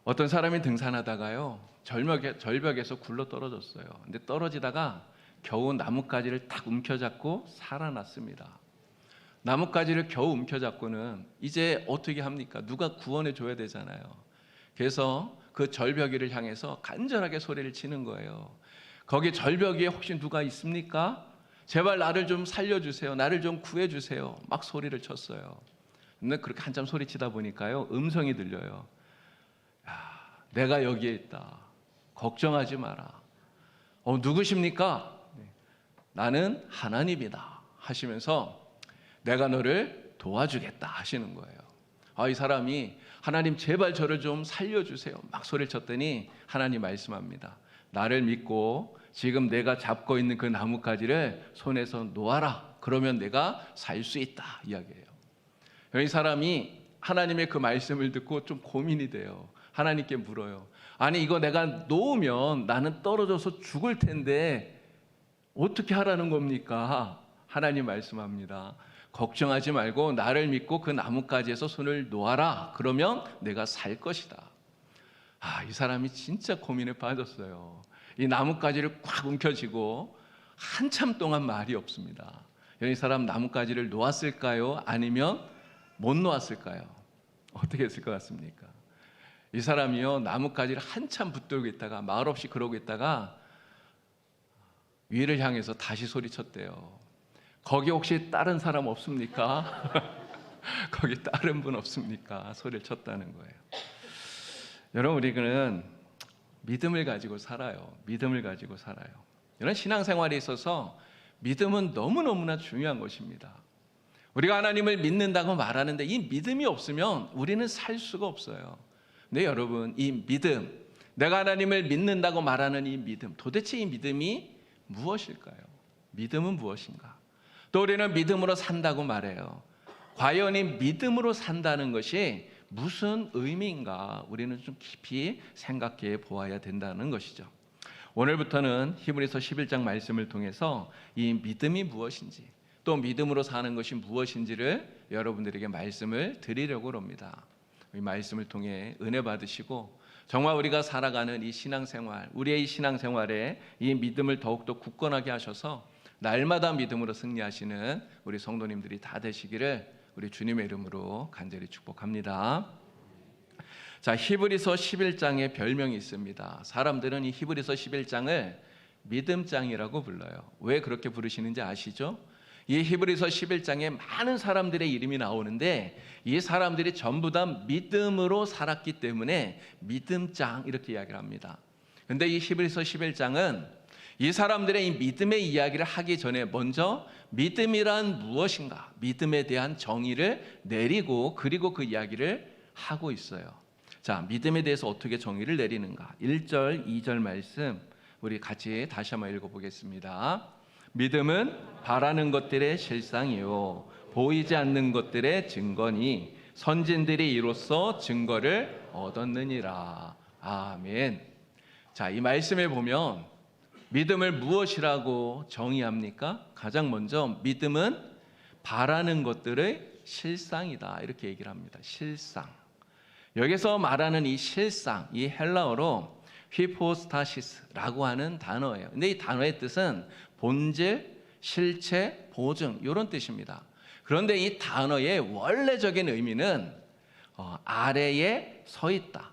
어떤 사람이 등산하다가요, 절벽에서 굴러 떨어졌어요. 근데 떨어지다가 겨우 나뭇가지를 탁 움켜잡고 살아났습니다. 나뭇가지를 겨우 움켜잡고는 이제 어떻게 합니까? 누가 구원해 줘야 되잖아요. 그래서 그 절벽 위를 향해서 간절하게 소리를 치는 거예요. 거기 절벽 위에 혹시 누가 있습니까? 제발 나를 좀 살려주세요. 나를 좀 구해주세요. 막 소리를 쳤어요. 근데 그렇게 한참 소리치다 보니까요, 음성이 들려요. 야, 내가 여기에 있다. 걱정하지 마라. 누구십니까? 나는 하나님이다 하시면서 내가 너를 도와주겠다 하시는 거예요. 이 사람이 하나님 제발 저를 좀 살려주세요. 막 소리를 쳤더니 하나님 말씀합니다. 나를 믿고 지금 내가 잡고 있는 그 나뭇가지를 손에서 놓아라. 그러면 내가 살 수 있다 이야기해요. 이 사람이 하나님의 그 말씀을 듣고 좀 고민이 돼요. 하나님께 물어요. 아니 이거 내가 놓으면 나는 떨어져서 죽을 텐데 어떻게 하라는 겁니까? 하나님 말씀합니다. 걱정하지 말고 나를 믿고 그 나뭇가지에서 손을 놓아라. 그러면 내가 살 것이다. 이 사람이 진짜 고민에 빠졌어요. 이 나뭇가지를 꽉 움켜쥐고 한참 동안 말이 없습니다. 이 사람 나뭇가지를 놓았을까요? 아니면 못 놓았을까요? 어떻게 했을 것 같습니까? 이 사람이요, 나뭇가지를 한참 붙들고 있다가 말없이 그러고 있다가 위를 향해서 다시 소리쳤대요. 거기 혹시 다른 사람 없습니까? 거기 다른 분 없습니까? 소리를 쳤다는 거예요. 여러분, 우리는 믿음을 가지고 살아요. 믿음을 가지고 살아요. 이런 신앙생활에 있어서 믿음은 너무너무나 중요한 것입니다. 우리가 하나님을 믿는다고 말하는데 이 믿음이 없으면 우리는 살 수가 없어요. 근데 여러분, 이 믿음, 내가 하나님을 믿는다고 말하는 이 믿음, 도대체 이 믿음이 무엇일까요? 믿음은 무엇인가? 또 우리는 믿음으로 산다고 말해요. 과연 이 믿음으로 산다는 것이 무슨 의미인가? 우리는 좀 깊이 생각해 보아야 된다는 것이죠. 오늘부터는 히브리서 11장 말씀을 통해서 이 믿음이 무엇인지, 또 믿음으로 사는 것이 무엇인지를 여러분들에게 말씀을 드리려고 합니다. 이 말씀을 통해 은혜 받으시고 정말 우리가 살아가는 이 신앙생활, 우리의 이 신앙생활에 이 믿음을 더욱더 굳건하게 하셔서 날마다 믿음으로 승리하시는 우리 성도님들이 다 되시기를 우리 주님의 이름으로 간절히 축복합니다. 자, 히브리서 11장에 별명이 있습니다. 사람들은 이 히브리서 11장을 믿음장이라고 불러요. 왜 그렇게 부르시는지 아시죠? 이 히브리서 11장에 많은 사람들의 이름이 나오는데 이 사람들이 전부 다 믿음으로 살았기 때문에 믿음장 이렇게 이야기를 합니다. 그런데 이 히브리서 11장은 이 사람들의 이 믿음의 이야기를 하기 전에 먼저 믿음이란 무엇인가, 믿음에 대한 정의를 내리고 그리고 그 이야기를 하고 있어요. 자, 믿음에 대해서 어떻게 정의를 내리는가? 1절, 2절 말씀 우리 같이 다시 한번 읽어보겠습니다. 믿음은 바라는 것들의 실상이요 보이지 않는 것들의 증거니 선진들이 이로써 증거를 얻었느니라. 아멘. 자, 이 말씀에 보면 믿음을 무엇이라고 정의합니까? 가장 먼저 믿음은 바라는 것들의 실상이다 이렇게 얘기를 합니다. 실상. 여기서 말하는 이 실상, 이 헬라어로 휘포스타시스라고 하는 단어예요. 근데 이 단어의 뜻은 본질, 실체, 보증 이런 뜻입니다. 그런데 이 단어의 원래적인 의미는 아래에 서 있다,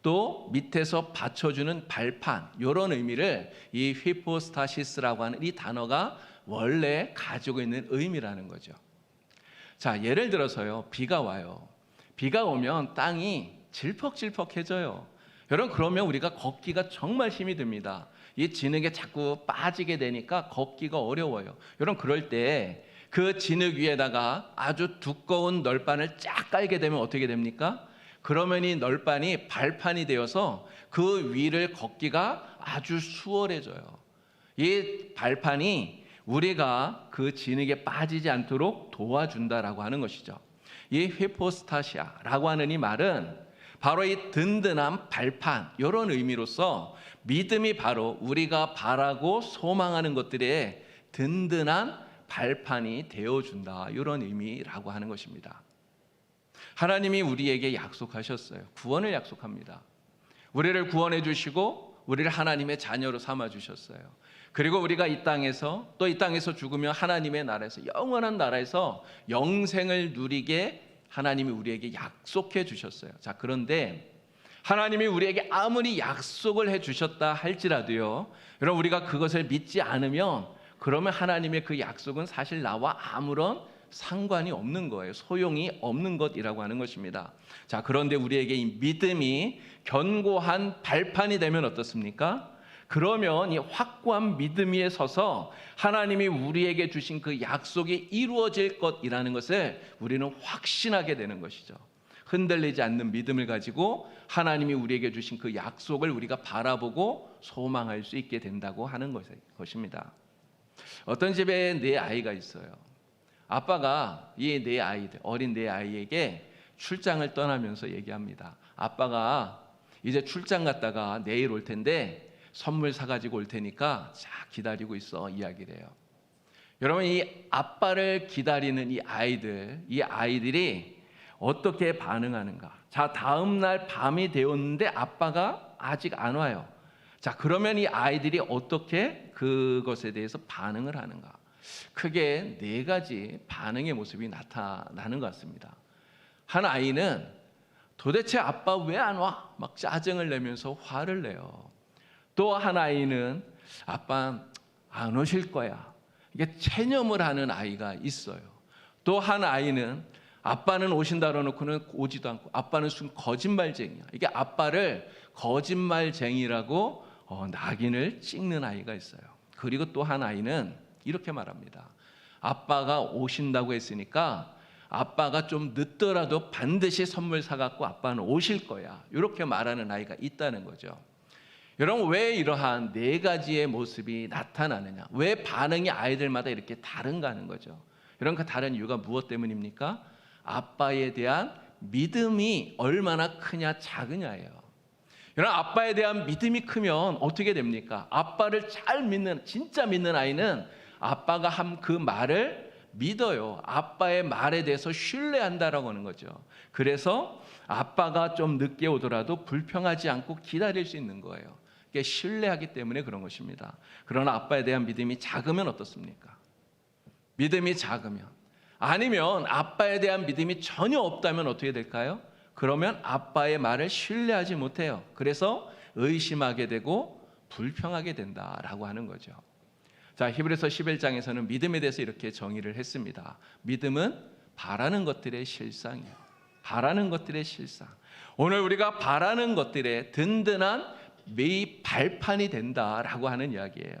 또 밑에서 받쳐주는 발판 이런 의미를 이 휘포스타시스라고 하는 이 단어가 원래 가지고 있는 의미라는 거죠. 자, 예를 들어서요, 비가 와요. 비가 오면 땅이 질퍽질퍽해져요. 여러분, 그러면 우리가 걷기가 정말 힘이 듭니다. 이 진흙에 자꾸 빠지게 되니까 걷기가 어려워요. 여러분, 그럴 때 그 진흙 위에다가 아주 두꺼운 널판을 쫙 깔게 되면 어떻게 됩니까? 그러면 이 널판이 발판이 되어서 그 위를 걷기가 아주 수월해져요. 이 발판이 우리가 그 진흙에 빠지지 않도록 도와준다라고 하는 것이죠. 이 휘포스타시아라고 하는 이 말은 바로 이 든든한 발판 이런 의미로서 믿음이 바로 우리가 바라고 소망하는 것들의 든든한 발판이 되어준다 이런 의미라고 하는 것입니다. 하나님이 우리에게 약속하셨어요. 구원을 약속합니다. 우리를 구원해 주시고 우리를 하나님의 자녀로 삼아 주셨어요. 그리고 우리가 이 땅에서 또 이 땅에서 죽으면 하나님의 나라에서 영원한 나라에서 영생을 누리게 하나님이 우리에게 약속해 주셨어요. 자, 그런데 하나님이 우리에게 아무리 약속을 해 주셨다 할지라도요, 여러분 우리가 그것을 믿지 않으면 그러면 하나님의 그 약속은 사실 나와 아무런 상관이 없는 거예요. 소용이 없는 것이라고 하는 것입니다. 자, 그런데 우리에게 이 믿음이 견고한 발판이 되면 어떻습니까? 그러면 이 확고한 믿음 위에 서서 하나님이 우리에게 주신 그 약속이 이루어질 것이라는 것을 우리는 확신하게 되는 것이죠. 흔들리지 않는 믿음을 가지고 하나님이 우리에게 주신 그 약속을 우리가 바라보고 소망할 수 있게 된다고 하는 것입니다. 어떤 집에 네 아이가 있어요. 아빠가 이 네 아이들, 어린 네 아이에게 출장을 떠나면서 얘기합니다. 아빠가 이제 출장 갔다가 내일 올 텐데 선물 사가지고 올 테니까 자 기다리고 있어, 이야기를 해요. 여러분, 이 아빠를 기다리는 이 아이들이 어떻게 반응하는가? 자, 다음 날 밤이 되었는데 아빠가 아직 안 와요. 자, 그러면 이 아이들이 어떻게 그것에 대해서 반응을 하는가? 크게 네 가지 반응의 모습이 나타나는 것 같습니다. 한 아이는 도대체 아빠 왜 안 와? 막 짜증을 내면서 화를 내요. 또 한 아이는 아빠 안 오실 거야. 이게 체념을 하는 아이가 있어요. 또 한 아이는 아빠는 오신다 그러놓고는 오지도 않고 아빠는 순 거짓말쟁이야. 이게 아빠를 거짓말쟁이라고 낙인을 찍는 아이가 있어요. 그리고 또 한 아이는 이렇게 말합니다. 아빠가 오신다고 했으니까 아빠가 좀 늦더라도 반드시 선물 사갖고 아빠는 오실 거야. 이렇게 말하는 아이가 있다는 거죠. 여러분, 왜 이러한 네 가지의 모습이 나타나느냐? 왜 반응이 아이들마다 이렇게 다른가 하는 거죠. 여러분, 그 다른 이유가 무엇 때문입니까? 아빠에 대한 믿음이 얼마나 크냐 작으냐예요. 여러분, 아빠에 대한 믿음이 크면 어떻게 됩니까? 아빠를 잘 믿는, 진짜 믿는 아이는 아빠가 한 그 말을 믿어요. 아빠의 말에 대해서 신뢰한다라고 하는 거죠. 그래서 아빠가 좀 늦게 오더라도 불평하지 않고 기다릴 수 있는 거예요. 이게 신뢰하기 때문에 그런 것입니다. 그러나 아빠에 대한 믿음이 작으면 어떻습니까? 믿음이 작으면, 아니면 아빠에 대한 믿음이 전혀 없다면 어떻게 될까요? 그러면 아빠의 말을 신뢰하지 못해요. 그래서 의심하게 되고 불평하게 된다라고 하는 거죠. 자, 히브리서 11장에서는 믿음에 대해서 이렇게 정의를 했습니다. 믿음은 바라는 것들의 실상이에요. 바라는 것들의 실상. 오늘 우리가 바라는 것들의 든든한 매 발판이 된다라고 하는 이야기예요.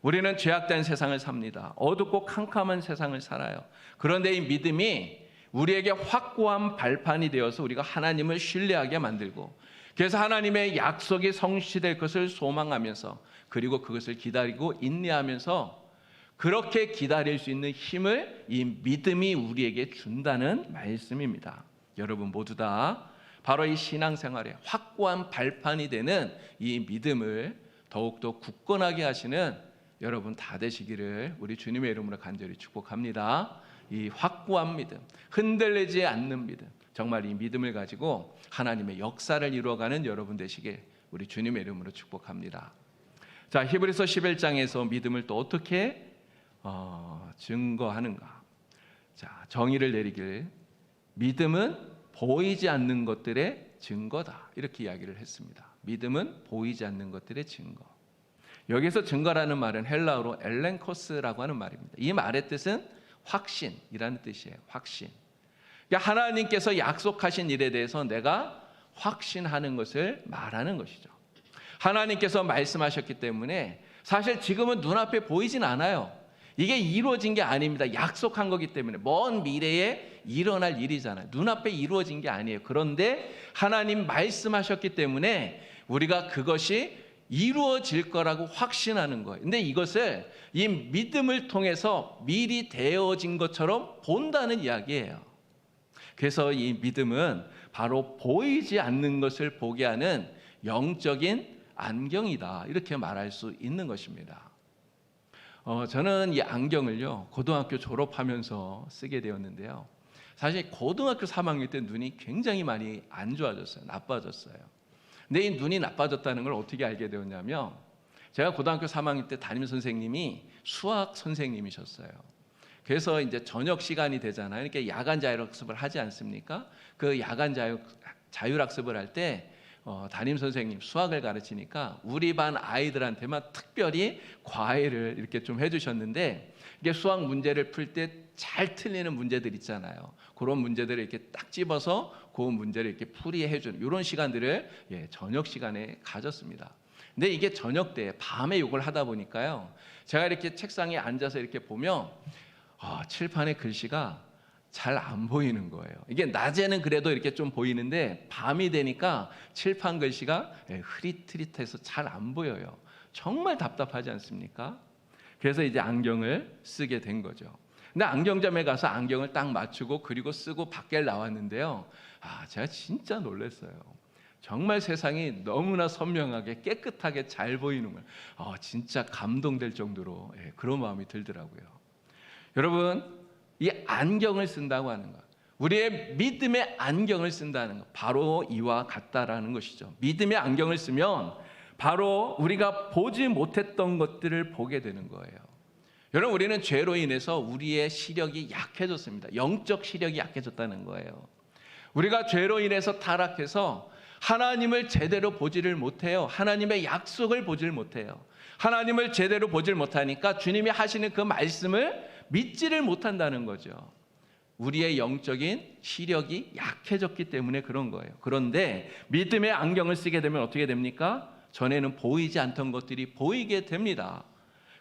우리는 죄악된 세상을 삽니다. 어둡고 캄캄한 세상을 살아요. 그런데 이 믿음이 우리에게 확고한 발판이 되어서 우리가 하나님을 신뢰하게 만들고, 그래서 하나님의 약속이 성취될 것을 소망하면서, 그리고 그것을 기다리고 인내하면서 그렇게 기다릴 수 있는 힘을 이 믿음이 우리에게 준다는 말씀입니다. 여러분 모두 다 바로 이 신앙생활에 확고한 발판이 되는 이 믿음을 더욱더 굳건하게 하시는 여러분 다 되시기를 우리 주님의 이름으로 간절히 축복합니다. 이 확고한 믿음, 흔들리지 않는 믿음, 정말 이 믿음을 가지고 하나님의 역사를 이루어가는 여러분 되시길 우리 주님의 이름으로 축복합니다. 자, 히브리서 11장에서 믿음을 또 어떻게 증거하는가? 자, 정의를 내리길 믿음은 보이지 않는 것들의 증거다, 이렇게 이야기를 했습니다. 믿음은 보이지 않는 것들의 증거. 여기서 증거라는 말은 헬라어로 엘렌코스라고 하는 말입니다. 이 말의 뜻은 확신이라는 뜻이에요. 확신. 그러니까 하나님께서 약속하신 일에 대해서 내가 확신하는 것을 말하는 것이죠. 하나님께서 말씀하셨기 때문에 사실 지금은 눈앞에 보이진 않아요. 이게 이루어진 게 아닙니다. 약속한 거기 때문에 먼 미래에 일어날 일이잖아요. 눈앞에 이루어진 게 아니에요. 그런데 하나님 말씀하셨기 때문에 우리가 그것이 이루어질 거라고 확신하는 거예요. 근데 이것을 이 믿음을 통해서 미리 되어진 것처럼 본다는 이야기예요. 그래서 이 믿음은 바로 보이지 않는 것을 보게 하는 영적인 안경이다, 이렇게 말할 수 있는 것입니다. 저는 이 안경을요 고등학교 졸업하면서 쓰게 되었는데요. 사실 고등학교 3학년 때 눈이 굉장히 많이 안 좋아졌어요. 나빠졌어요. 근데 이 눈이 나빠졌다는 걸 어떻게 알게 되었냐면, 제가 고등학교 3학년 때 담임 선생님이 수학 선생님이셨어요. 그래서 이제 저녁 시간이 되잖아요. 이렇게 야간 자율학습을 하지 않습니까? 그 야간 자율학습을 할 때 담임 선생님 수학을 가르치니까 우리 반 아이들한테만 특별히 과외를 이렇게 좀 해주셨는데, 이게 수학 문제를 풀 때 잘 틀리는 문제들 있잖아요. 그런 문제들을 이렇게 딱 집어서 그 문제를 이렇게 풀이해주는 이런 시간들을 저녁 시간에 가졌습니다. 근데 이게 저녁 때 밤에 이걸 하다 보니까요, 제가 이렇게 책상에 앉아서 이렇게 보면 칠판에 글씨가 잘 안 보이는 거예요. 이게 낮에는 그래도 이렇게 좀 보이는데 밤이 되니까 칠판 글씨가 흐릿흐릿해서 잘 안 보여요. 정말 답답하지 않습니까? 그래서 이제 안경을 쓰게 된 거죠. 근데 안경점에 가서 안경을 딱 맞추고 그리고 쓰고 밖에 나왔는데요, 제가 진짜 놀랐어요. 정말 세상이 너무나 선명하게 깨끗하게 잘 보이는 걸 진짜 감동될 정도로 그런 마음이 들더라고요. 여러분, 이 안경을 쓴다고 하는 것, 우리의 믿음의 안경을 쓴다는 것, 바로 이와 같다라는 것이죠. 믿음의 안경을 쓰면 바로 우리가 보지 못했던 것들을 보게 되는 거예요. 여러분, 우리는 죄로 인해서 우리의 시력이 약해졌습니다. 영적 시력이 약해졌다는 거예요. 우리가 죄로 인해서 타락해서 하나님을 제대로 보지를 못해요. 하나님의 약속을 보질 못해요. 하나님을 제대로 보질 못하니까 주님이 하시는 그 말씀을 믿지를 못한다는 거죠. 우리의 영적인 시력이 약해졌기 때문에 그런 거예요. 그런데 믿음의 안경을 쓰게 되면 어떻게 됩니까? 전에는 보이지 않던 것들이 보이게 됩니다.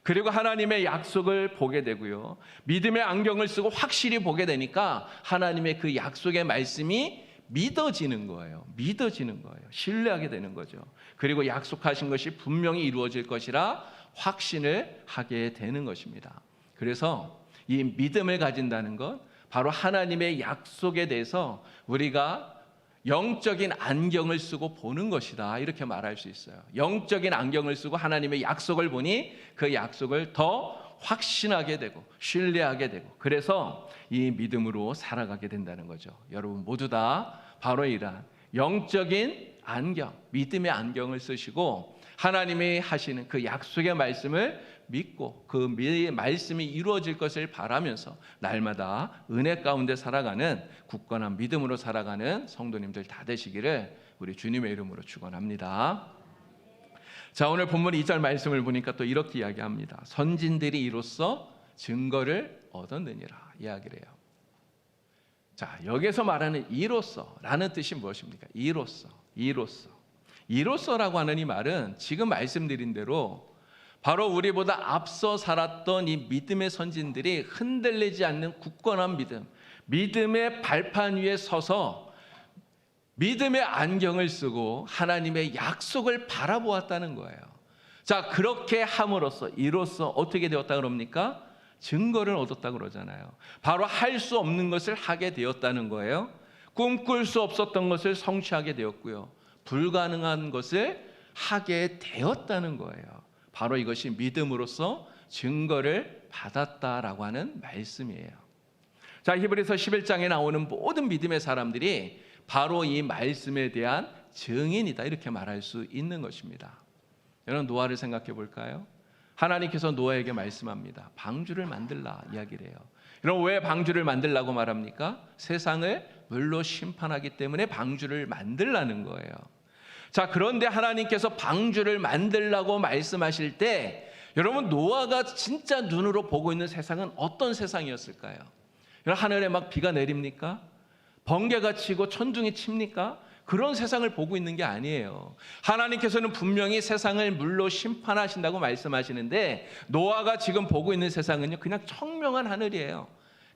그리고 하나님의 약속을 보게 되고요, 믿음의 안경을 쓰고 확실히 보게 되니까 하나님의 그 약속의 말씀이 믿어지는 거예요. 믿어지는 거예요. 신뢰하게 되는 거죠. 그리고 약속하신 것이 분명히 이루어질 것이라 확신을 하게 되는 것입니다. 그래서 이 믿음을 가진다는 것, 바로 하나님의 약속에 대해서 우리가 영적인 안경을 쓰고 보는 것이다, 이렇게 말할 수 있어요. 영적인 안경을 쓰고 하나님의 약속을 보니 그 약속을 더 확신하게 되고 신뢰하게 되고, 그래서 이 믿음으로 살아가게 된다는 거죠. 여러분 모두 다 바로 이러한 영적인 안경, 믿음의 안경을 쓰시고 하나님이 하시는 그 약속의 말씀을 믿고 그 말씀이 이루어질 것을 바라면서 날마다 은혜 가운데 살아가는 굳건한 믿음으로 살아가는 성도님들 다 되시기를 우리 주님의 이름으로 축원합니다. 자, 오늘 본문 2절 말씀을 보니까 또 이렇게 이야기합니다. 선진들이 이로써 증거를 얻었느니라 이야기를 해요. 자, 여기서 말하는 이로써라는 뜻이 무엇입니까? 이로써라고 하는 이 말은 지금 말씀드린 대로 바로 우리보다 앞서 살았던 이 믿음의 선진들이 흔들리지 않는 굳건한 믿음, 믿음의 발판 위에 서서 믿음의 안경을 쓰고 하나님의 약속을 바라보았다는 거예요. 자, 그렇게 함으로써 이로써 어떻게 되었다 그럽니까? 증거를 얻었다 그러잖아요. 바로 할 수 없는 것을 하게 되었다는 거예요. 꿈꿀 수 없었던 것을 성취하게 되었고요, 불가능한 것을 하게 되었다는 거예요. 바로 이것이 믿음으로써 증거를 받았다라고 하는 말씀이에요. 자, 히브리서 11장에 나오는 모든 믿음의 사람들이 바로 이 말씀에 대한 증인이다, 이렇게 말할 수 있는 것입니다. 여러분, 노아를 생각해 볼까요? 하나님께서 노아에게 말씀합니다. 방주를 만들라 이야기를 해요. 여러분, 왜 방주를 만들라고 말합니까? 세상을 물로 심판하기 때문에 방주를 만들라는 거예요. 자, 그런데 하나님께서 방주를 만들라고 말씀하실 때 여러분, 노아가 진짜 눈으로 보고 있는 세상은 어떤 세상이었을까요? 여러분, 하늘에 막 비가 내립니까? 번개가 치고 천둥이 칩니까? 그런 세상을 보고 있는 게 아니에요. 하나님께서는 분명히 세상을 물로 심판하신다고 말씀하시는데 노아가 지금 보고 있는 세상은요, 그냥 청명한 하늘이에요.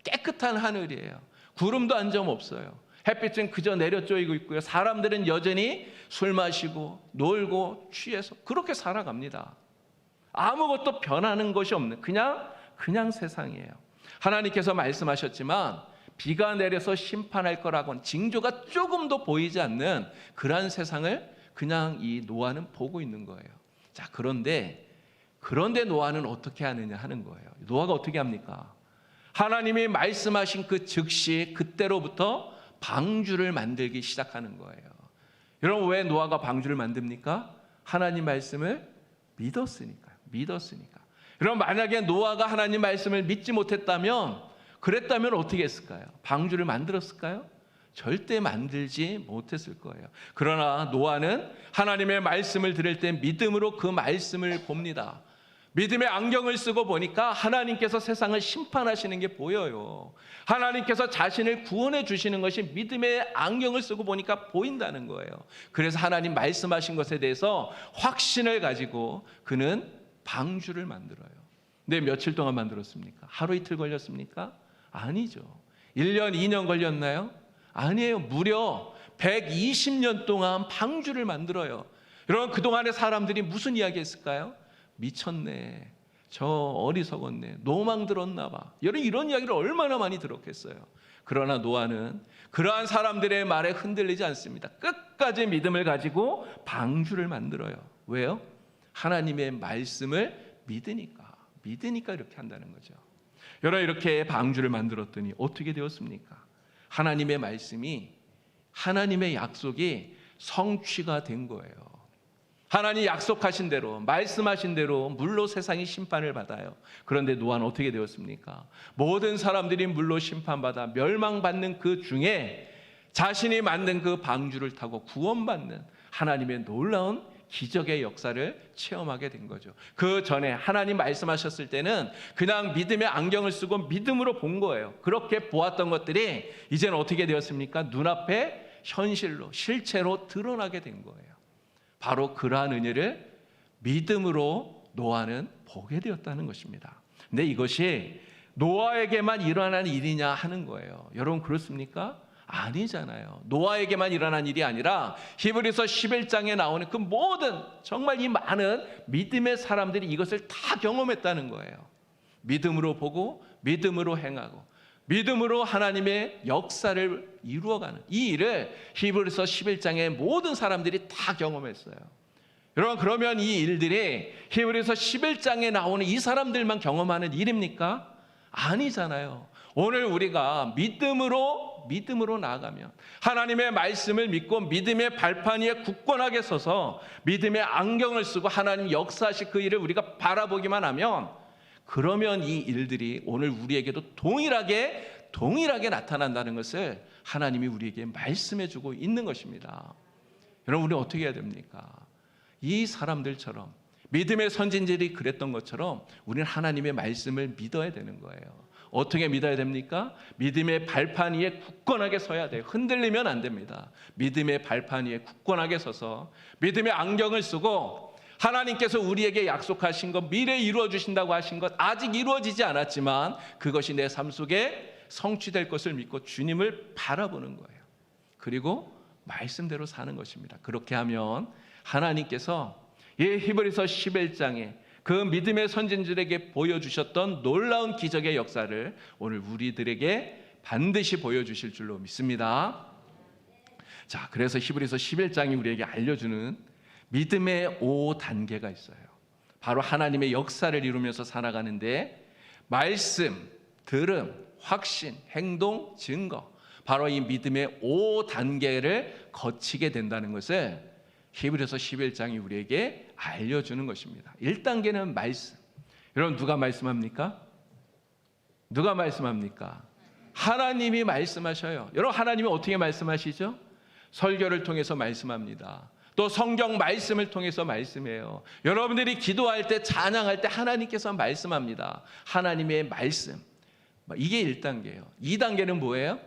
깨끗한 하늘이에요. 구름도 한 점 없어요. 햇빛은 그저 내려쪼이고 있고요, 사람들은 여전히 술 마시고 놀고 취해서 그렇게 살아갑니다. 아무것도 변하는 것이 없는 그냥 세상이에요. 하나님께서 말씀하셨지만 비가 내려서 심판할 거라고는 징조가 조금도 보이지 않는 그러한 세상을 그냥 이 노아는 보고 있는 거예요. 자, 그런데 노아는 어떻게 하느냐 하는 거예요. 노아가 어떻게 합니까? 하나님이 말씀하신 그 즉시 그때로부터 방주를 만들기 시작하는 거예요. 여러분, 왜 노아가 방주를 만듭니까? 하나님 말씀을 믿었으니까요. 믿었으니까. 여러분, 만약에 노아가 하나님 말씀을 믿지 못했다면, 그랬다면 어떻게 했을까요? 방주를 만들었을까요? 절대 만들지 못했을 거예요. 그러나 노아는 하나님의 말씀을 들을 때 믿음으로 그 말씀을 봅니다. 믿음의 안경을 쓰고 보니까 하나님께서 세상을 심판하시는 게 보여요. 하나님께서 자신을 구원해 주시는 것이 믿음의 안경을 쓰고 보니까 보인다는 거예요. 그래서 하나님 말씀하신 것에 대해서 확신을 가지고 그는 방주를 만들어요. 근데 며칠 동안 만들었습니까? 하루 이틀 걸렸습니까? 아니죠. 1년, 2년 걸렸나요? 아니에요. 무려 120년 동안 방주를 만들어요. 여러분, 그동안의 사람들이 무슨 이야기 했을까요? 미쳤네, 저 어리석었네, 노망 들었나 봐. 이런 이야기를 얼마나 많이 들었겠어요. 그러나 노아는 그러한 사람들의 말에 흔들리지 않습니다. 끝까지 믿음을 가지고 방주를 만들어요. 왜요? 하나님의 말씀을 믿으니까 이렇게 한다는 거죠. 여러분, 이렇게 방주를 만들었더니 어떻게 되었습니까? 하나님의 말씀이, 하나님의 약속이 성취가 된 거예요. 하나님 약속하신 대로, 말씀하신 대로 물로 세상이 심판을 받아요. 그런데 노아는 어떻게 되었습니까? 모든 사람들이 물로 심판받아 멸망받는 그 중에 자신이 만든 그 방주를 타고 구원받는 하나님의 놀라운 기적의 역사를 체험하게 된 거죠. 그 전에 하나님 말씀하셨을 때는 그냥 믿음의 안경을 쓰고 믿음으로 본 거예요. 그렇게 보았던 것들이 이제는 어떻게 되었습니까? 눈앞에 현실로, 실체로 드러나게 된 거예요. 바로 그러한 은혜를 믿음으로 노아는 보게 되었다는 것입니다. 근데 이것이 노아에게만 일어난 일이냐 하는 거예요. 여러분, 그렇습니까? 아니잖아요. 노아에게만 일어난 일이 아니라 히브리서 11장에 나오는 그 모든, 정말 이 많은 믿음의 사람들이 이것을 다 경험했다는 거예요. 믿음으로 보고 믿음으로 행하고 믿음으로 하나님의 역사를 이루어가는 이 일을 히브리서 11장의 모든 사람들이 다 경험했어요. 여러분, 그러면 이 일들이 히브리서 11장에 나오는 이 사람들만 경험하는 일입니까? 아니잖아요. 오늘 우리가 믿음으로 나아가면, 하나님의 말씀을 믿고 믿음의 발판 위에 굳건하게 서서 믿음의 안경을 쓰고 하나님 역사하실 그 일을 우리가 바라보기만 하면, 그러면 이 일들이 오늘 우리에게도 동일하게 나타난다는 것을 하나님이 우리에게 말씀해 주고 있는 것입니다. 여러분, 우리는 어떻게 해야 됩니까? 이 사람들처럼, 믿음의 선진들이 그랬던 것처럼 우리는 하나님의 말씀을 믿어야 되는 거예요. 어떻게 믿어야 됩니까? 믿음의 발판 위에 굳건하게 서야 돼요. 흔들리면 안 됩니다. 믿음의 발판 위에 굳건하게 서서 믿음의 안경을 쓰고 하나님께서 우리에게 약속하신 것, 미래에 이루어 주신다고 하신 것, 아직 이루어지지 않았지만 그것이 내 삶 속에 성취될 것을 믿고 주님을 바라보는 거예요. 그리고 말씀대로 사는 것입니다. 그렇게 하면 하나님께서 이 히브리서 11장에 그 믿음의 선진들에게 보여주셨던 놀라운 기적의 역사를 오늘 우리들에게 반드시 보여주실 줄로 믿습니다. 자, 그래서 히브리서 11장이 우리에게 알려주는 믿음의 5단계가 있어요. 바로 하나님의 역사를 이루면서 살아가는데 말씀, 들음, 확신, 행동, 증거, 바로 이 믿음의 5단계를 거치게 된다는 것을 히브리서 11장이 우리에게 알려주는 것입니다. 1단계는 말씀. 여러분, 누가 말씀합니까? 누가 말씀합니까? 하나님이 말씀하셔요. 여러분, 하나님이 어떻게 말씀하시죠? 설교를 통해서 말씀합니다. 또 성경 말씀을 통해서 말씀해요. 여러분들이 기도할 때, 찬양할 때 하나님께서 말씀합니다. 하나님의 말씀. 이게 1단계예요. 2단계는 뭐예요?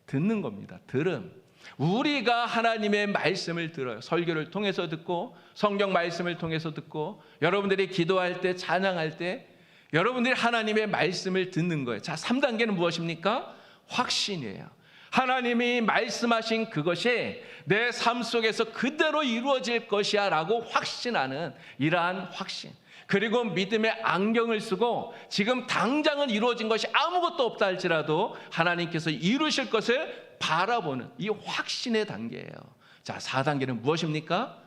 듣는 겁니다. 들음. 우리가 하나님의 말씀을 들어요. 설교를 통해서 듣고 성경 말씀을 통해서 듣고 여러분들이 기도할 때, 찬양할 때 여러분들이 하나님의 말씀을 듣는 거예요. 자, 3단계는 무엇입니까? 확신이에요. 하나님이 말씀하신 그것이 내 삶 속에서 그대로 이루어질 것이야 라고 확신하는 이러한 확신. 그리고 믿음의 안경을 쓰고 지금 당장은 이루어진 것이 아무것도 없다 할지라도 하나님께서 이루실 것을 바라보는 이 확신의 단계예요. 자, 4단계는 무엇입니까?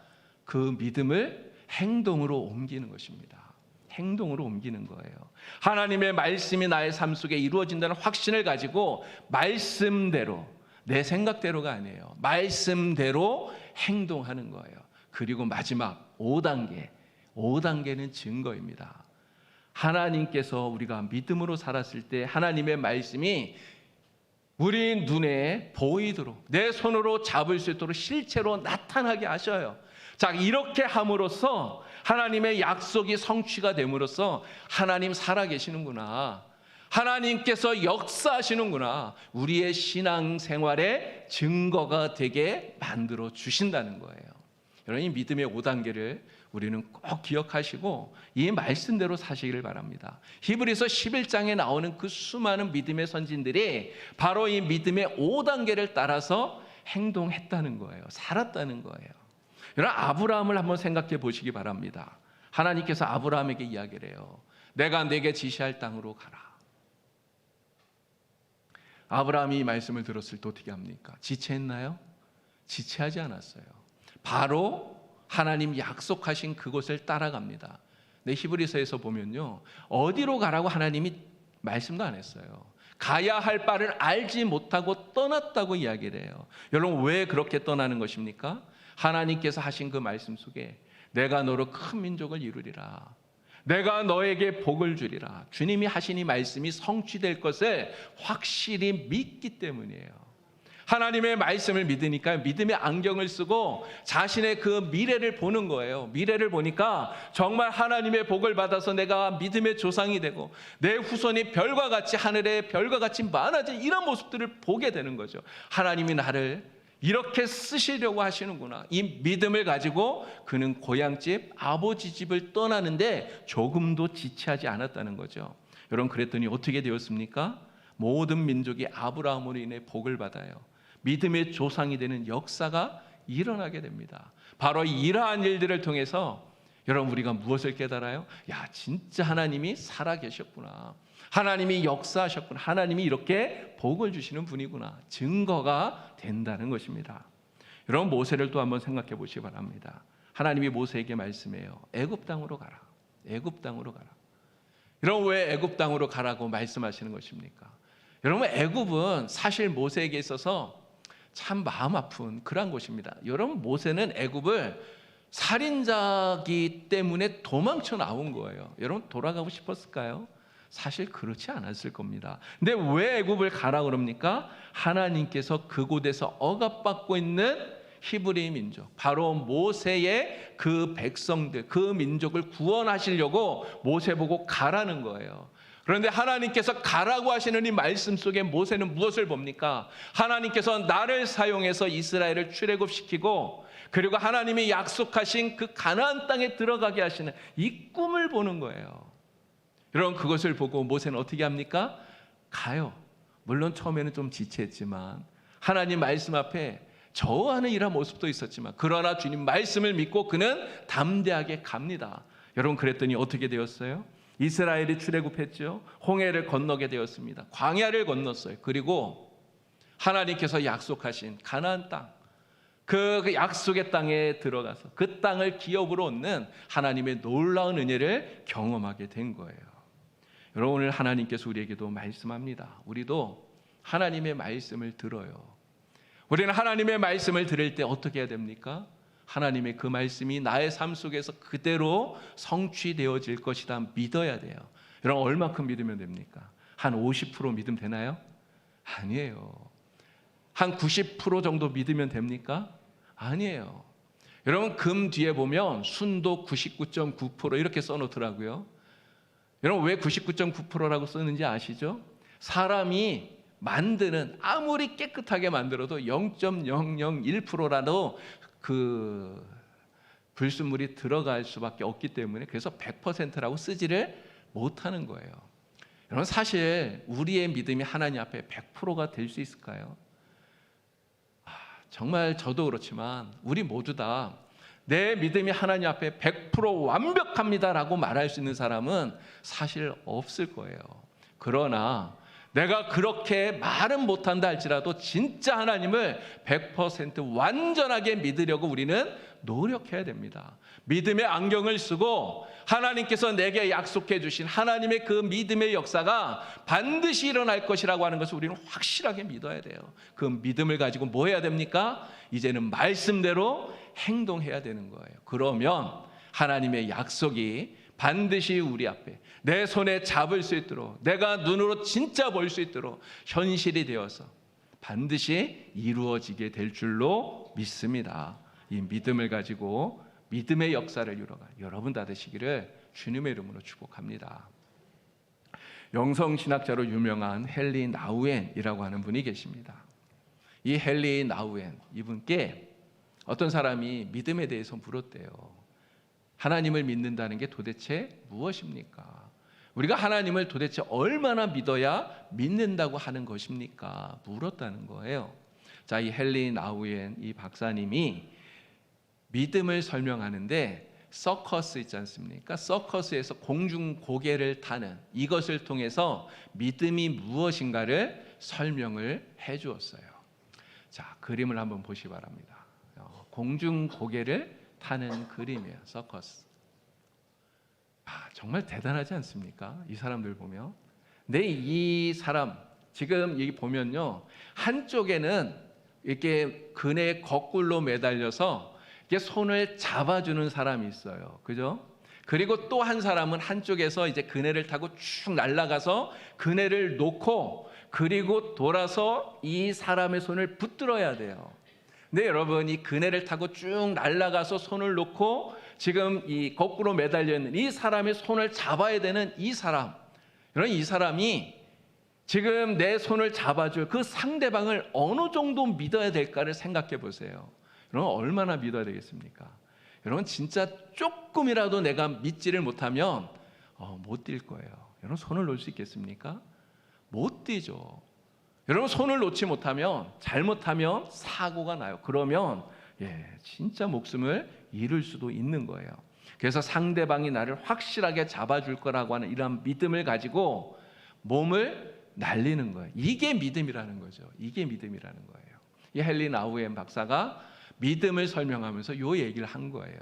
그 믿음을 행동으로 옮기는 것입니다. 행동으로 옮기는 거예요. 하나님의 말씀이 나의 삶 속에 이루어진다는 확신을 가지고 말씀대로, 내 생각대로가 아니에요. 말씀대로 행동하는 거예요. 그리고 마지막 5단계는 증거입니다. 하나님께서 우리가 믿음으로 살았을 때 하나님의 말씀이 우리 눈에 보이도록, 내 손으로 잡을 수 있도록 실체로 나타나게 하셔요. 자, 이렇게 함으로써 하나님의 약속이 성취가 됨으로써 하나님 살아계시는구나, 하나님께서 역사하시는구나, 우리의 신앙생활의 증거가 되게 만들어 주신다는 거예요. 여러분, 이 믿음의 5단계를 우리는 꼭 기억하시고 이 말씀대로 사시기를 바랍니다. 히브리서 11장에 나오는 그 수많은 믿음의 선진들이 바로 이 믿음의 5단계를 따라서 행동했다는 거예요. 살았다는 거예요. 여러분, 아브라함을 한번 생각해 보시기 바랍니다. 하나님께서 아브라함에게 이야기를 해요. 내가 내게 지시할 땅으로 가라. 아브라함이 이 말씀을 들었을 때 어떻게 합니까? 지체했나요? 지체하지 않았어요. 바로 하나님 약속하신 그곳을 따라갑니다. 네, 히브리서에서 보면요, 어디로 가라고 하나님이 말씀도 안 했어요. 가야 할 바를 알지 못하고 떠났다고 이야기를 해요. 여러분, 왜 그렇게 떠나는 것입니까? 하나님께서 하신 그 말씀 속에 내가 너로 큰 민족을 이루리라, 내가 너에게 복을 주리라, 주님이 하신 이 말씀이 성취될 것을 확실히 믿기 때문이에요. 하나님의 말씀을 믿으니까 믿음의 안경을 쓰고 자신의 그 미래를 보는 거예요. 미래를 보니까 정말 하나님의 복을 받아서 내가 믿음의 조상이 되고 내 후손이 별과 같이, 하늘의 별과 같이 많아진 이런 모습들을 보게 되는 거죠. 하나님이 나를 이렇게 쓰시려고 하시는구나. 이 믿음을 가지고 그는 고향집, 아버지 집을 떠나는데 조금도 지체하지 않았다는 거죠. 여러분, 그랬더니 어떻게 되었습니까? 모든 민족이 아브라함으로 인해 복을 받아요. 믿음의 조상이 되는 역사가 일어나게 됩니다. 바로 이러한 일들을 통해서 여러분, 우리가 무엇을 깨달아요? 야, 진짜 하나님이 살아계셨구나, 하나님이 역사하셨구나, 하나님이 이렇게 복을 주시는 분이구나, 증거가 된다는 것입니다. 여러분, 모세를 또 한번 생각해 보시기 바랍니다. 하나님이 모세에게 말씀해요. 애굽 땅으로 가라, 애굽 땅으로 가라. 여러분, 왜 애굽 땅으로 가라고 말씀하시는 것입니까? 여러분, 애굽은 사실 모세에게 있어서 참 마음 아픈 그러한 곳입니다. 여러분, 모세는 애굽을 살인자기 때문에 도망쳐 나온 거예요. 여러분, 돌아가고 싶었을까요? 사실 그렇지 않았을 겁니다. 근데 왜 애굽을 가라 그럽니까? 하나님께서 그곳에서 억압받고 있는 히브리 민족, 바로 모세의 그 백성들, 그 민족을 구원하시려고 모세 보고 가라는 거예요. 그런데 하나님께서 가라고 하시는 이 말씀 속에 모세는 무엇을 봅니까? 하나님께서 나를 사용해서 이스라엘을 출애굽시키고 그리고 하나님이 약속하신 그 가나안 땅에 들어가게 하시는 이 꿈을 보는 거예요. 여러분, 그것을 보고 모세는 어떻게 합니까? 가요. 물론 처음에는 좀 지체했지만 하나님 말씀 앞에 저하는 이런 모습도 있었지만 그러나 주님 말씀을 믿고 그는 담대하게 갑니다. 여러분, 그랬더니 어떻게 되었어요? 이스라엘이 출애굽했죠. 홍해를 건너게 되었습니다. 광야를 건넜어요. 그리고 하나님께서 약속하신 가나안 땅, 그 약속의 땅에 들어가서 그 땅을 기업으로 얻는 하나님의 놀라운 은혜를 경험하게 된 거예요. 여러분, 오늘 하나님께서 우리에게도 말씀합니다. 우리도 하나님의 말씀을 들어요. 우리는 하나님의 말씀을 들을 때 어떻게 해야 됩니까? 하나님의 그 말씀이 나의 삶 속에서 그대로 성취되어질 것이다 믿어야 돼요. 여러분, 얼마큼 믿으면 됩니까? 한 50% 믿으면 되나요? 아니에요. 한 90% 정도 믿으면 됩니까? 아니에요. 여러분, 금 뒤에 보면 순도 99.9% 이렇게 써놓더라고요. 여러분, 왜 99.9%라고 쓰는지 아시죠? 사람이 만드는, 아무리 깨끗하게 만들어도 0.001%라도 그 불순물이 들어갈 수밖에 없기 때문에 그래서 100%라고 쓰지를 못하는 거예요. 여러분, 사실 우리의 믿음이 하나님 앞에 100%가 될 수 있을까요? 정말 저도 그렇지만 우리 모두 다 내 믿음이 하나님 앞에 100% 완벽합니다라고 말할 수 있는 사람은 사실 없을 거예요. 그러나 내가 그렇게 말은 못한다 할지라도 진짜 하나님을 100% 완전하게 믿으려고 우리는 노력해야 됩니다. 믿음의 안경을 쓰고 하나님께서 내게 약속해 주신 하나님의 그 믿음의 역사가 반드시 일어날 것이라고 하는 것을 우리는 확실하게 믿어야 돼요. 그 믿음을 가지고 뭐 해야 됩니까? 이제는 말씀대로 행동해야 되는 거예요. 그러면 하나님의 약속이 반드시 우리 앞에 내 손에 잡을 수 있도록, 내가 눈으로 진짜 볼 수 있도록 현실이 되어서 반드시 이루어지게 될 줄로 믿습니다. 이 믿음을 가지고 믿음의 역사를 이루어가 여러분 다 되시기를 주님의 이름으로 축복합니다. 영성신학자로 유명한 헨리 나우엔이라고 하는 분이 계십니다. 이 헨리 나우엔, 이분께 어떤 사람이 믿음에 대해서 물었대요. 하나님을 믿는다는 게 도대체 무엇입니까? 우리가 하나님을 도대체 얼마나 믿어야 믿는다고 하는 것입니까? 물었다는 거예요. 자, 이 헨리 나우엔 이 박사님이 믿음을 설명하는데 서커스 있지 않습니까? 서커스에서 공중 고개를 타는 이것을 통해서 믿음이 무엇인가를 설명을 해 주었어요. 자, 그림을 한번 보시기 바랍니다. 공중 고개를 타는 그림이에요. 서커스. 정말 대단하지 않습니까? 이 사람들 보면. 근데 이 사람 지금 여기 보면요, 한쪽에는 이렇게 그네 거꾸로 매달려서 이렇게 손을 잡아주는 사람이 있어요. 그죠? 그리고 또 한 사람은 한쪽에서 이제 그네를 타고 쭉 날아가서 그네를 놓고 그리고 돌아서 이 사람의 손을 붙들어야 돼요. 근데 여러분, 이 그네를 타고 쭉 날아가서 손을 놓고 지금 이 거꾸로 매달려 있는 이 사람의 손을 잡아야 되는 이 사람, 여러분, 이 사람이 지금 내 손을 잡아줄 그 상대방을 어느 정도 믿어야 될까를 생각해 보세요. 여러분, 얼마나 믿어야 되겠습니까? 여러분, 진짜 조금이라도 내가 믿지를 못하면 못 뛸 거예요. 여러분, 손을 놓을 수 있겠습니까? 못 뛰죠. 여러분, 손을 놓지 못하면, 잘못하면 사고가 나요. 그러면 진짜 목숨을 잃을 수도 있는 거예요. 그래서 상대방이 나를 확실하게 잡아줄 거라고 하는 이런 믿음을 가지고 몸을 날리는 거예요. 이게 믿음이라는 거죠. 이게 믿음이라는 거예요. 이 헨리 나우엔 박사가 믿음을 설명하면서 이 얘기를 한 거예요.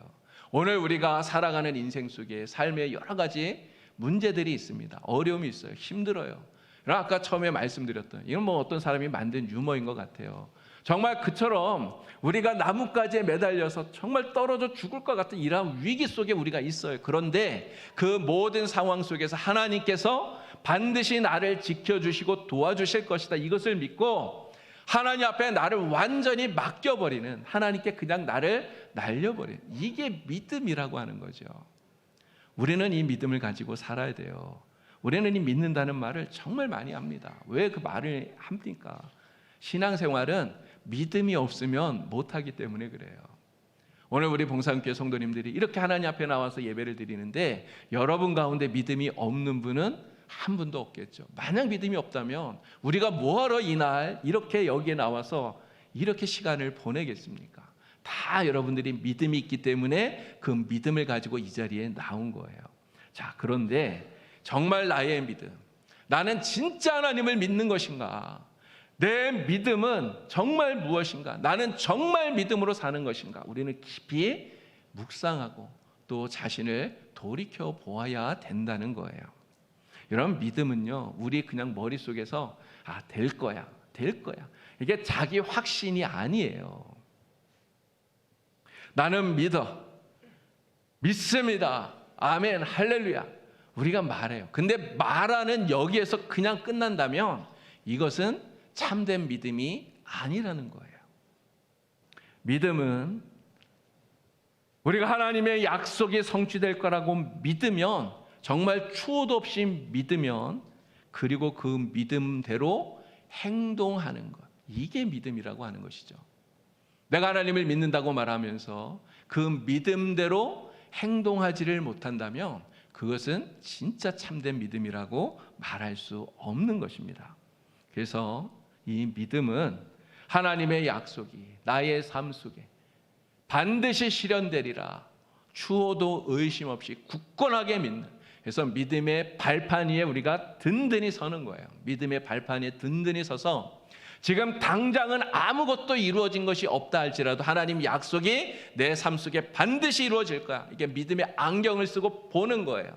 오늘 우리가 살아가는 인생 속에 삶에 여러 가지 문제들이 있습니다. 어려움이 있어요. 힘들어요. 아까 처음에 말씀드렸던, 이건 뭐 어떤 사람이 만든 유머인 것 같아요. 정말 그처럼 우리가 나뭇가지에 매달려서 정말 떨어져 죽을 것 같은 이런 위기 속에 우리가 있어요. 그런데 그 모든 상황 속에서 하나님께서 반드시 나를 지켜주시고 도와주실 것이다, 이것을 믿고 하나님 앞에 나를 완전히 맡겨버리는, 하나님께 그냥 나를 날려버리는, 이게 믿음이라고 하는 거죠. 우리는 이 믿음을 가지고 살아야 돼요. 우리는 이 믿는다는 말을 정말 많이 합니다. 왜 그 말을 합니까? 신앙생활은 믿음이 없으면 못하기 때문에 그래요. 오늘 우리 봉사교회 성도님들이 이렇게 하나님 앞에 나와서 예배를 드리는데 여러분 가운데 믿음이 없는 분은 한 분도 없겠죠. 만약 믿음이 없다면 우리가 뭐하러 이날 이렇게 여기에 나와서 이렇게 시간을 보내겠습니까? 다 여러분들이 믿음이 있기 때문에 그 믿음을 가지고 이 자리에 나온 거예요. 자, 그런데 정말 나의 믿음, 나는 진짜 하나님을 믿는 것인가? 내 믿음은 정말 무엇인가? 나는 정말 믿음으로 사는 것인가? 우리는 깊이 묵상하고 또 자신을 돌이켜 보아야 된다는 거예요. 여러분, 믿음은요, 우리 그냥 머릿속에서 될 거야, 될 거야, 이게 자기 확신이 아니에요. 나는 믿습니다, 아멘, 할렐루야, 우리가 말해요. 근데 말하는 여기에서 그냥 끝난다면 이것은 참된 믿음이 아니라는 거예요. 믿음은 우리가 하나님의 약속이 성취될 거라고 믿으면, 정말 추호도 없이 믿으면, 그리고 그 믿음대로 행동하는 것, 이게 믿음이라고 하는 것이죠. 내가 하나님을 믿는다고 말하면서 그 믿음대로 행동하지를 못한다면 그것은 진짜 참된 믿음이라고 말할 수 없는 것입니다. 그래서 이 믿음은 하나님의 약속이 나의 삶 속에 반드시 실현되리라 추호도 의심 없이 굳건하게 믿는, 그래서 믿음의 발판 위에 우리가 든든히 서는 거예요. 믿음의 발판 위에 든든히 서서 지금 당장은 아무것도 이루어진 것이 없다 할지라도 하나님 약속이 내 삶 속에 반드시 이루어질 거야. 이게 믿음의 안경을 쓰고 보는 거예요.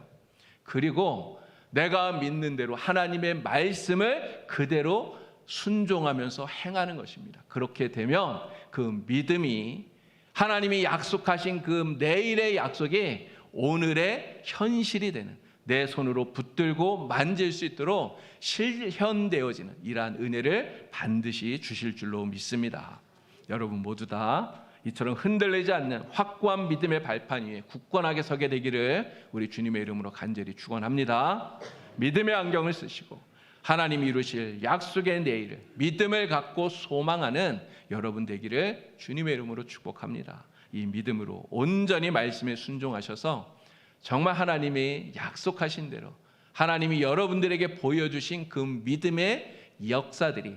그리고 내가 믿는 대로 하나님의 말씀을 그대로 순종하면서 행하는 것입니다. 그렇게 되면 그 믿음이 하나님이 약속하신 그 내일의 약속이 오늘의 현실이 되는, 내 손으로 붙들고 만질 수 있도록 실현되어지는 이러한 은혜를 반드시 주실 줄로 믿습니다. 여러분 모두 다 이처럼 흔들리지 않는 확고한 믿음의 발판 위에 굳건하게 서게 되기를 우리 주님의 이름으로 간절히 축원합니다. 믿음의 안경을 쓰시고 하나님이 이루실 약속의 내일을 믿음을 갖고 소망하는 여러분 되기를 주님의 이름으로 축복합니다. 이 믿음으로 온전히 말씀에 순종하셔서 정말 하나님이 약속하신 대로 하나님이 여러분들에게 보여주신 그 믿음의 역사들이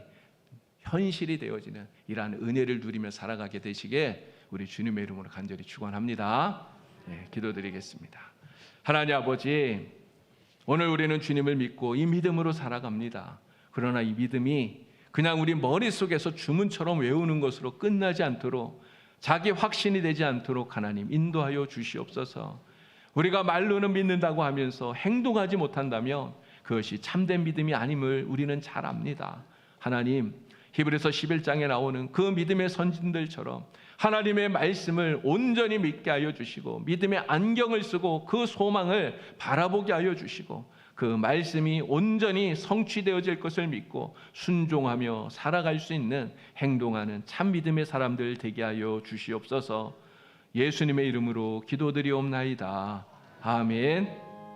현실이 되어지는 이러한 은혜를 누리며 살아가게 되시게 우리 주님의 이름으로 간절히 축원합니다. 기도드리겠습니다. 하나님 아버지, 오늘 우리는 주님을 믿고 이 믿음으로 살아갑니다. 그러나 이 믿음이 그냥 우리 머릿속에서 주문처럼 외우는 것으로 끝나지 않도록, 자기 확신이 되지 않도록 하나님 인도하여 주시옵소서. 우리가 말로는 믿는다고 하면서 행동하지 못한다면 그것이 참된 믿음이 아님을 우리는 잘 압니다. 하나님, 히브리서 11장에 나오는 그 믿음의 선진들처럼 하나님의 말씀을 온전히 믿게 하여 주시고 믿음의 안경을 쓰고 그 소망을 바라보게 하여 주시고 그 말씀이 온전히 성취되어질 것을 믿고 순종하며 살아갈 수 있는 행동하는 참 믿음의 사람들 되게 하여 주시옵소서. 예수님의 이름으로 기도드리옵나이다. 아멘.